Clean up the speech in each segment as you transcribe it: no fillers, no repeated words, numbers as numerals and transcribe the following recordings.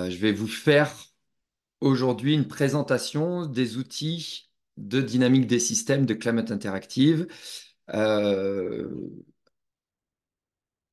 Je vais vous faire aujourd'hui une présentation des outils de dynamique des systèmes de Climate Interactive. Euh,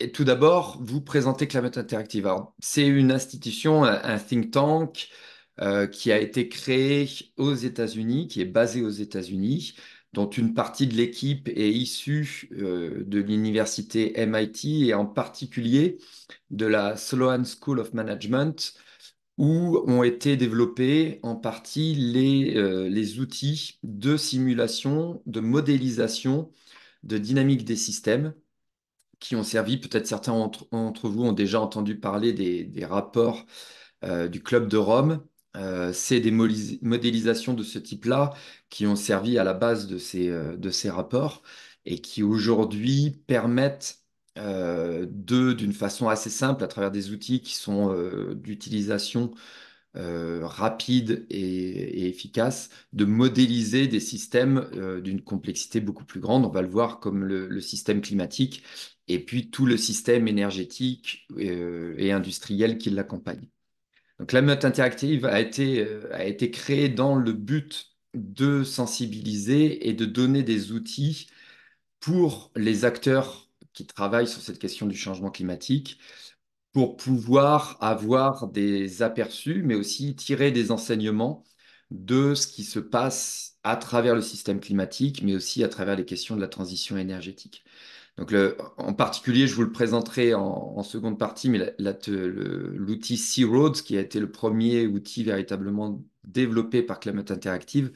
et tout d'abord, vous présenter Climate Interactive. Alors, c'est une institution, un think tank qui a été créé aux États-Unis, qui est basé aux États-Unis, dont une partie de l'équipe est issue de l'université MIT et en particulier de la Sloan School of Management où ont été développés en partie les outils de simulation, de modélisation, de dynamique des systèmes qui ont servi, peut-être certains d'entre vous ont déjà entendu parler des rapports du Club de Rome. C'est des modélisations de ce type-là qui ont servi à la base de ces rapports et qui aujourd'hui permettent d'une façon assez simple, à travers des outils qui sont d'utilisation rapide et efficace, de modéliser des systèmes d'une complexité beaucoup plus grande. On va le voir comme le système climatique et puis tout le système énergétique et industriel qui l'accompagne. Donc la Meute interactive a été créée dans le but de sensibiliser et de donner des outils pour les acteurs qui travaillent sur cette question du changement climatique pour pouvoir avoir des aperçus, mais aussi tirer des enseignements de ce qui se passe à travers le système climatique, mais aussi à travers les questions de la transition énergétique. Donc, en particulier, je vous le présenterai en seconde partie, mais l'outil Sea Roads, qui a été le premier outil véritablement développé par Climate Interactive,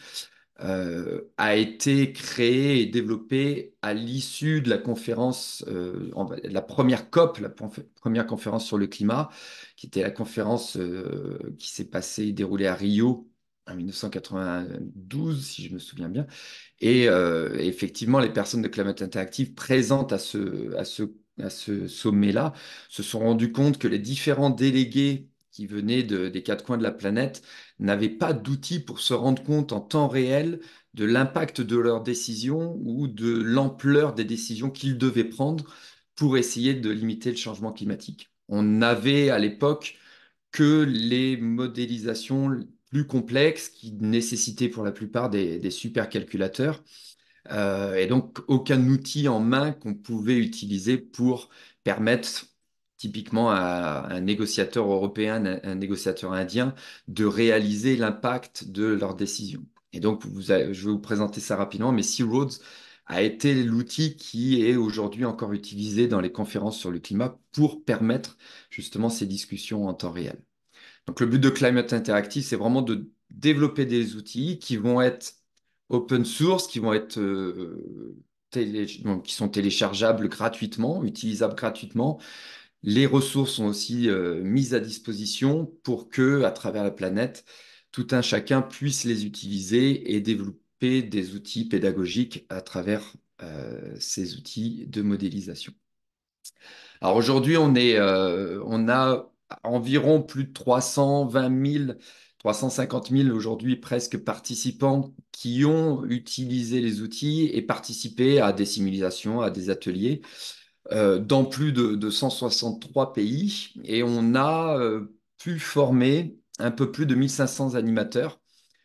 a été créé et développé à l'issue de la conférence, la première COP, première conférence sur le climat, qui était la conférence qui s'est passée, déroulée à Rio en 1992, si je me souviens bien. Et effectivement, les personnes de Climate Interactive présentes à ce sommet-là se sont rendues compte que les différents délégués qui venaient des quatre coins de la planète n'avaient pas d'outils pour se rendre compte en temps réel de l'impact de leurs décisions ou de l'ampleur des décisions qu'ils devaient prendre pour essayer de limiter le changement climatique. On n'avait à l'époque que les modélisations plus complexes qui nécessitaient pour la plupart des supercalculateurs et donc aucun outil en main qu'on pouvait utiliser pour permettre typiquement à un négociateur européen, un négociateur indien, de réaliser l'impact de leurs décisions. Et donc, je vais vous présenter ça rapidement, mais Sea Roads a été l'outil qui est aujourd'hui encore utilisé dans les conférences sur le climat pour permettre justement ces discussions en temps réel. Donc, le but de Climate Interactive, c'est vraiment de développer des outils qui vont être open source, qui vont être donc, qui sont téléchargeables gratuitement, utilisables gratuitement. Les ressources sont aussi mises à disposition pour que, à travers la planète, tout un chacun puisse les utiliser et développer des outils pédagogiques à travers ces outils de modélisation. Alors aujourd'hui, on a environ plus de 320 000, 350 000 aujourd'hui presque participants qui ont utilisé les outils et participé à des simulations, à des ateliers dans plus de 163 pays. Et on a pu former un peu plus de 1500 animateurs.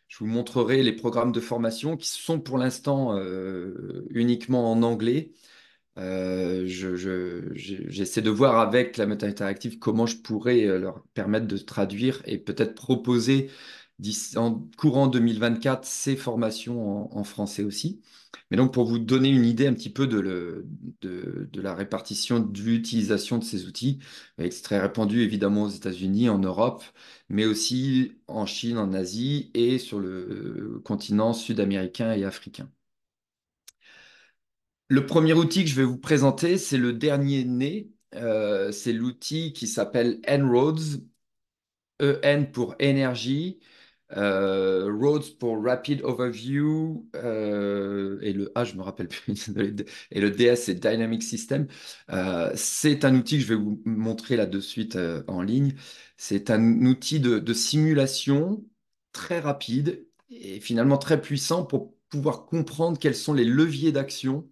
Je vous montrerai les programmes de formation qui sont pour l'instant uniquement en anglais. J'essaie de voir avec la méthode interactive comment je pourrais leur permettre de traduire et peut-être proposer en courant 2024 ces formations en français aussi. Mais donc pour vous donner une idée un petit peu de la répartition de l'utilisation de ces outils, c'est très répandu évidemment aux États-Unis, en Europe, mais aussi en Chine, en Asie et sur le continent sud-américain et africain. Le premier outil que je vais vous présenter, c'est le dernier né. C'est l'outil qui s'appelle En-ROADS, EN pour énergie, ROADS pour Rapid Overview, et le A, je me rappelle plus, désolé, et le DS, c'est Dynamic System. C'est un outil que je vais vous montrer là de suite en ligne. C'est un outil de simulation très rapide et finalement très puissant pour pouvoir comprendre quels sont les leviers d'action,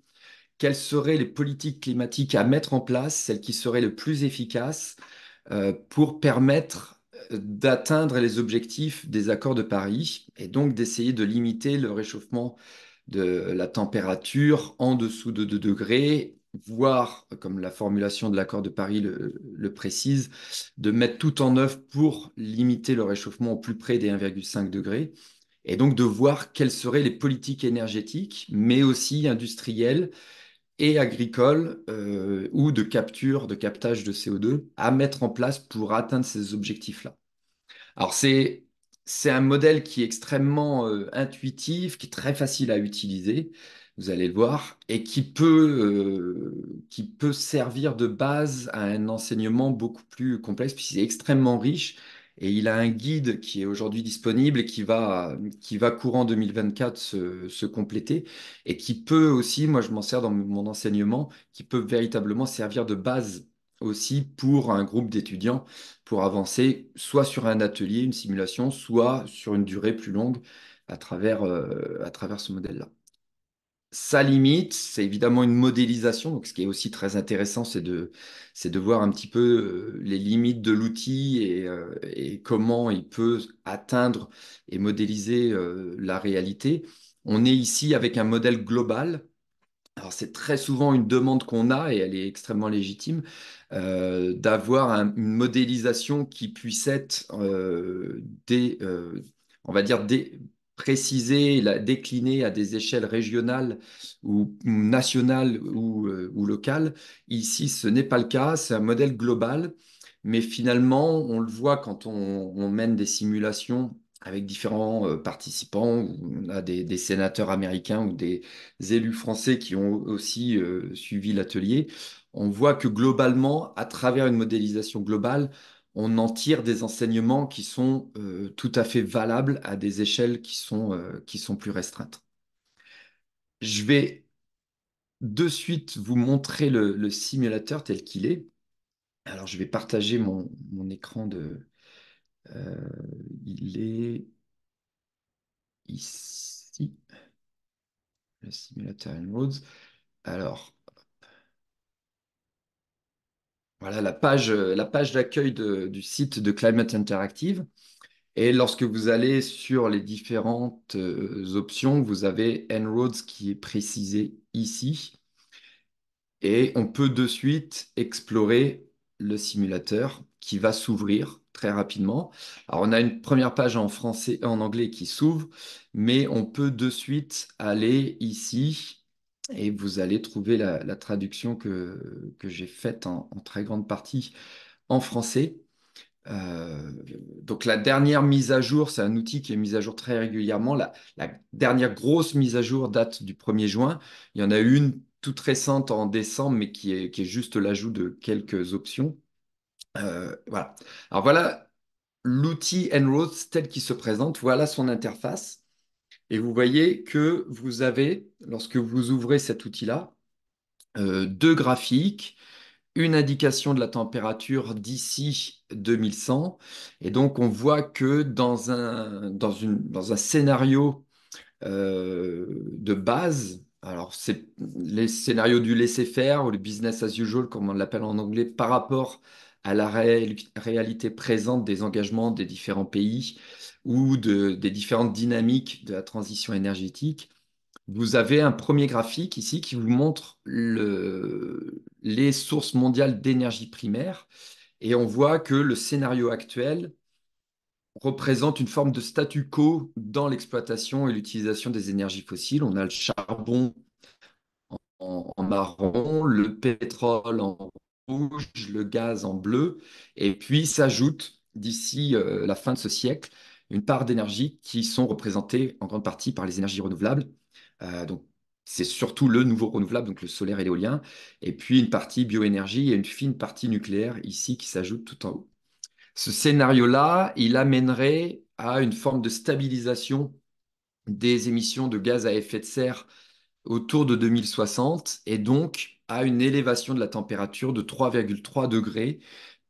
quelles seraient les politiques climatiques à mettre en place, celles qui seraient les plus efficaces pour permettre d'atteindre les objectifs des accords de Paris et donc d'essayer de limiter le réchauffement de la température en dessous de 2 degrés, voire, comme la formulation de l'accord de Paris le précise, de mettre tout en œuvre pour limiter le réchauffement au plus près des 1,5 degrés, et donc de voir quelles seraient les politiques énergétiques, mais aussi industrielles et agricoles ou de capture, de captage de CO2 à mettre en place pour atteindre ces objectifs-là. Alors c'est un modèle qui est extrêmement intuitif, qui est très facile à utiliser, vous allez le voir, et qui peut servir de base à un enseignement beaucoup plus complexe, puisqu'il est extrêmement riche, et il a un guide qui est aujourd'hui disponible et qui va courant 2024 se compléter, et qui peut aussi, moi je m'en sers dans mon enseignement, qui peut véritablement servir de base aussi pour un groupe d'étudiants pour avancer soit sur un atelier, une simulation, soit sur une durée plus longue à travers ce modèle-là. Sa limite, c'est évidemment une modélisation. Donc, ce qui est aussi très intéressant, c'est de voir un petit peu les limites de l'outil et comment il peut atteindre et modéliser la réalité. On est ici avec un modèle global. Alors, c'est très souvent une demande qu'on a, et elle est extrêmement légitime, d'avoir une modélisation qui puisse être, on va dire, précisée, déclinée à des échelles régionales ou nationales ou locales. Ici, ce n'est pas le cas, c'est un modèle global, mais finalement, on le voit quand on mène des simulations avec différents participants, où on a des sénateurs américains ou des élus français qui ont aussi suivi l'atelier, on voit que globalement, à travers une modélisation globale, on en tire des enseignements qui sont tout à fait valables à des échelles qui sont plus restreintes. Je vais de suite vous montrer le simulateur tel qu'il est. Alors, je vais partager mon écran euh, il est ici, le simulateur En-ROADS. Alors, voilà la page d'accueil du site de Climate Interactive. Et lorsque vous allez sur les différentes options, vous avez En-ROADS qui est précisé ici. Et on peut de suite explorer le simulateur qui va s'ouvrir très rapidement. Alors, on a une première page en français et en anglais qui s'ouvre, mais on peut de suite aller ici et vous allez trouver la traduction que j'ai faite en très grande partie en français. Euh, donc la dernière mise à jour, c'est un outil qui est mis à jour très régulièrement. La dernière grosse mise à jour date du 1er juin. Il y en a une toute récente en décembre, mais qui est juste l'ajout de quelques options. Voilà. Alors voilà l'outil En-ROADS tel qu'il se présente. Voilà son interface. Et vous voyez que vous avez, lorsque vous ouvrez cet outil-là, deux graphiques, une indication de la température d'ici 2100. Et donc, on voit que dans un scénario de base, alors c'est les scénarios du laisser-faire ou le business as usual, comme on l'appelle en anglais, par rapport à la réalité présente des engagements des différents pays ou des différentes dynamiques de la transition énergétique. Vous avez un premier graphique ici qui vous montre les sources mondiales d'énergie primaire et on voit que le scénario actuel représente une forme de statu quo dans l'exploitation et l'utilisation des énergies fossiles. On a le charbon en marron, le pétrole en rouge, le gaz en bleu, et puis s'ajoute d'ici la fin de ce siècle une part d'énergie qui sont représentées en grande partie par les énergies renouvelables. Donc c'est surtout le nouveau renouvelable, donc le solaire et l'éolien, et puis une partie bioénergie et une fine partie nucléaire ici qui s'ajoute tout en haut. Ce scénario-là, il amènerait à une forme de stabilisation des émissions de gaz à effet de serre autour de 2060 et donc à une élévation de la température de 3,3 degrés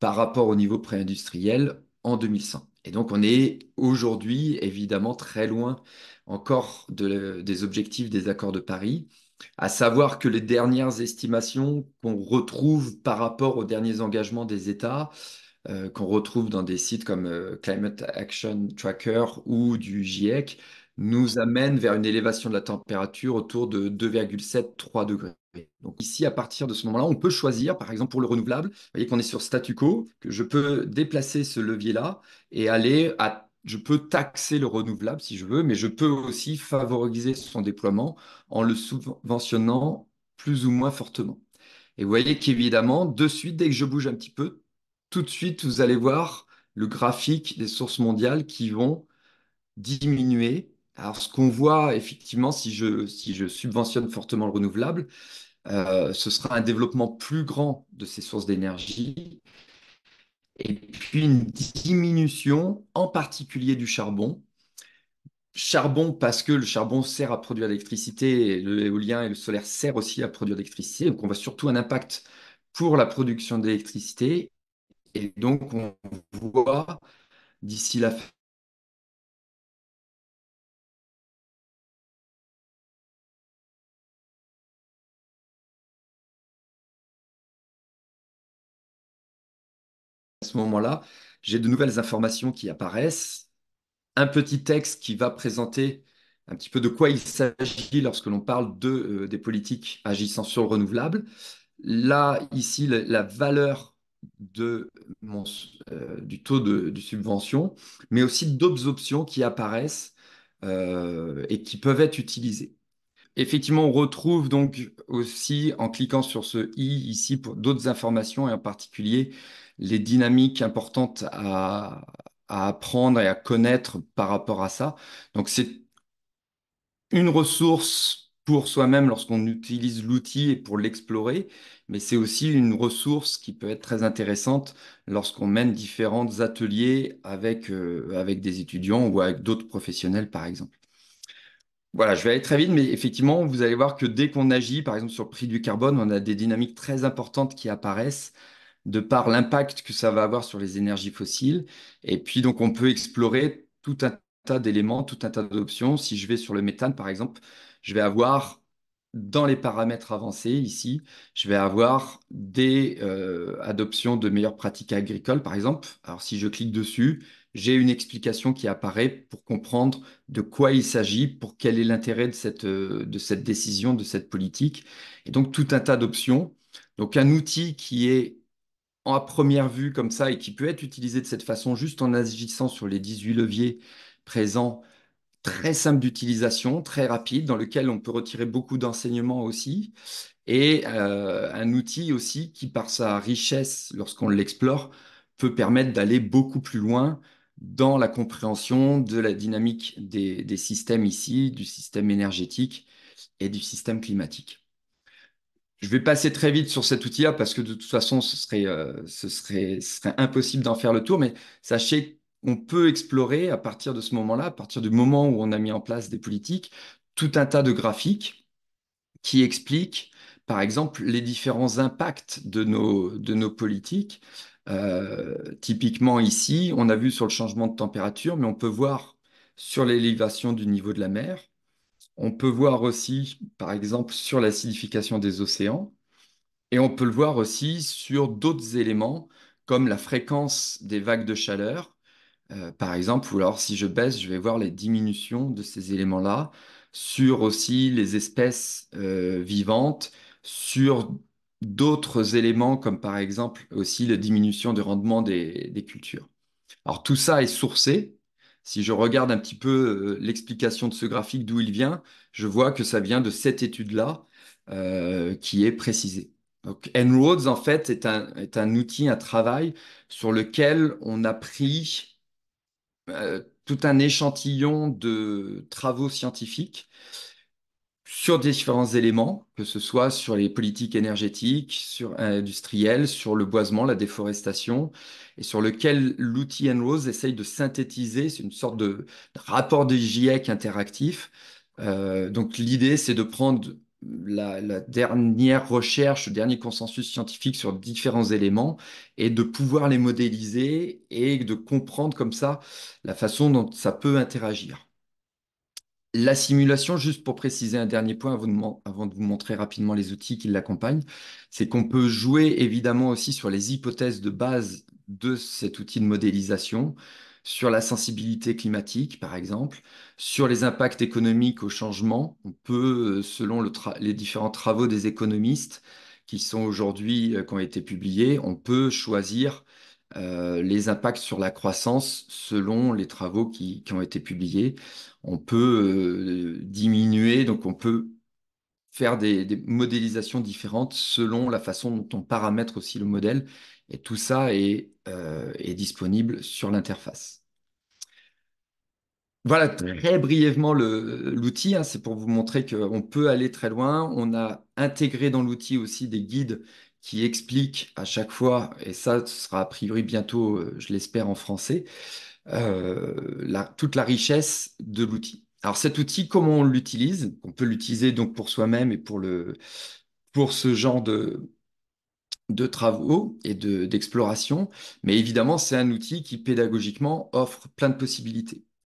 par rapport au niveau pré-industriel en 2100. Et donc on est aujourd'hui évidemment très loin encore des objectifs des accords de Paris, à savoir que les dernières estimations qu'on retrouve par rapport aux derniers engagements des États qu'on retrouve dans des sites comme Climate Action Tracker ou du GIEC, nous amène vers une élévation de la température autour de 2,7-3 degrés. Donc ici, à partir de ce moment-là, on peut choisir, par exemple pour le renouvelable, vous voyez qu'on est sur statu quo, que je peux déplacer ce levier-là et aller à... Je peux taxer le renouvelable si je veux, mais je peux aussi favoriser son déploiement en le subventionnant plus ou moins fortement. Et vous voyez qu'évidemment, de suite, dès que je bouge un petit peu, tout de suite, vous allez voir le graphique des sources mondiales qui vont diminuer. Alors, ce qu'on voit effectivement, si je subventionne fortement le renouvelable, ce sera un développement plus grand de ces sources d'énergie et puis une diminution en particulier du charbon. Charbon parce que le charbon sert à produire l'électricité, et l'éolien et le solaire servent aussi à produire de l'électricité. Donc, on voit surtout un impact pour la production d'électricité. Et donc, on voit d'ici la fin de ce moment-là, j'ai de nouvelles informations qui apparaissent, un petit texte qui va présenter un petit peu de quoi il s'agit lorsque l'on parle des politiques agissant sur le renouvelable. Là, ici, la valeur de du taux de subvention, mais aussi d'autres options qui apparaissent et qui peuvent être utilisées. Effectivement, on retrouve donc aussi, en cliquant sur ce i ici, pour d'autres informations, et en particulier les dynamiques importantes à apprendre et à connaître par rapport à ça. Donc, c'est une ressource pour soi-même lorsqu'on utilise l'outil et pour l'explorer, mais c'est aussi une ressource qui peut être très intéressante lorsqu'on mène différents ateliers avec des étudiants ou avec d'autres professionnels, par exemple. Voilà, je vais aller très vite, mais effectivement, vous allez voir que dès qu'on agit, par exemple sur le prix du carbone, on a des dynamiques très importantes qui apparaissent de par l'impact que ça va avoir sur les énergies fossiles. Et puis, donc, on peut explorer tout un tas d'éléments, tout un tas d'options. Si je vais sur le méthane, par exemple, je vais avoir, dans les paramètres avancés ici, je vais avoir des adoptions de meilleures pratiques agricoles, par exemple. Alors, si je clique dessus, j'ai une explication qui apparaît pour comprendre de quoi il s'agit, pour quel est l'intérêt de cette décision, de cette politique. Et donc, tout un tas d'options. Donc, un outil qui est à première vue comme ça et qui peut être utilisé de cette façon juste en agissant sur les 18 leviers présents, très simple d'utilisation, très rapide, dans lequel on peut retirer beaucoup d'enseignements aussi, et un outil aussi qui, par sa richesse, lorsqu'on l'explore, peut permettre d'aller beaucoup plus loin dans la compréhension de la dynamique des systèmes ici, du système énergétique et du système climatique. Je vais passer très vite sur cet outil-là parce que de toute façon, ce serait impossible d'en faire le tour. Mais sachez qu'on peut explorer à partir de ce moment-là, à partir du moment où on a mis en place des politiques, tout un tas de graphiques qui expliquent, par exemple, les différents impacts de nos politiques. Typiquement ici, on a vu sur le changement de température, mais on peut voir sur l'élévation du niveau de la mer. On peut voir aussi, par exemple, sur l'acidification des océans. Et on peut le voir aussi sur d'autres éléments, comme la fréquence des vagues de chaleur, par exemple, ou alors si je baisse, je vais voir les diminutions de ces éléments-là, sur aussi les espèces vivantes, sur d'autres éléments, comme par exemple aussi la diminution de rendement des cultures. Alors tout ça est sourcé. Si je regarde un petit peu l'explication de ce graphique, d'où il vient, je vois que ça vient de cette étude-là qui est précisée. Donc En-ROADS, en fait, est un outil, un travail sur lequel on a pris tout un échantillon de travaux scientifiques sur différents éléments, que ce soit sur les politiques énergétiques, sur industrielles, sur le boisement, la déforestation, et sur lequel l'outil En-ROADS essaye de synthétiser, c'est une sorte de rapport des GIEC interactif. Donc l'idée, c'est de prendre la dernière recherche, le dernier consensus scientifique sur différents éléments et de pouvoir les modéliser et de comprendre comme ça la façon dont ça peut interagir. La simulation, juste pour préciser un dernier point avant de vous montrer rapidement les outils qui l'accompagnent, c'est qu'on peut jouer évidemment aussi sur les hypothèses de base de cet outil de modélisation sur la sensibilité climatique, par exemple, sur les impacts économiques au changement. On peut, selon les différents travaux des économistes qui sont aujourd'hui, qui ont été publiés, on peut choisir les impacts sur la croissance selon les travaux qui ont été publiés. On peut diminuer, donc on peut faire des modélisations différentes selon la façon dont on paramètre aussi le modèle. Et tout ça est disponible sur l'interface. Voilà très brièvement l'outil, hein, c'est pour vous montrer qu'on peut aller très loin. On a intégré dans l'outil aussi des guides qui expliquent à chaque fois, et ça ce sera a priori bientôt, je l'espère, en français, toute la richesse de l'outil. Alors cet outil, comment on l'utilise? On peut l'utiliser donc pour soi-même et pour ce genre de travaux d'exploration, mais évidemment c'est un outil qui pédagogiquement offre plein de possibilités.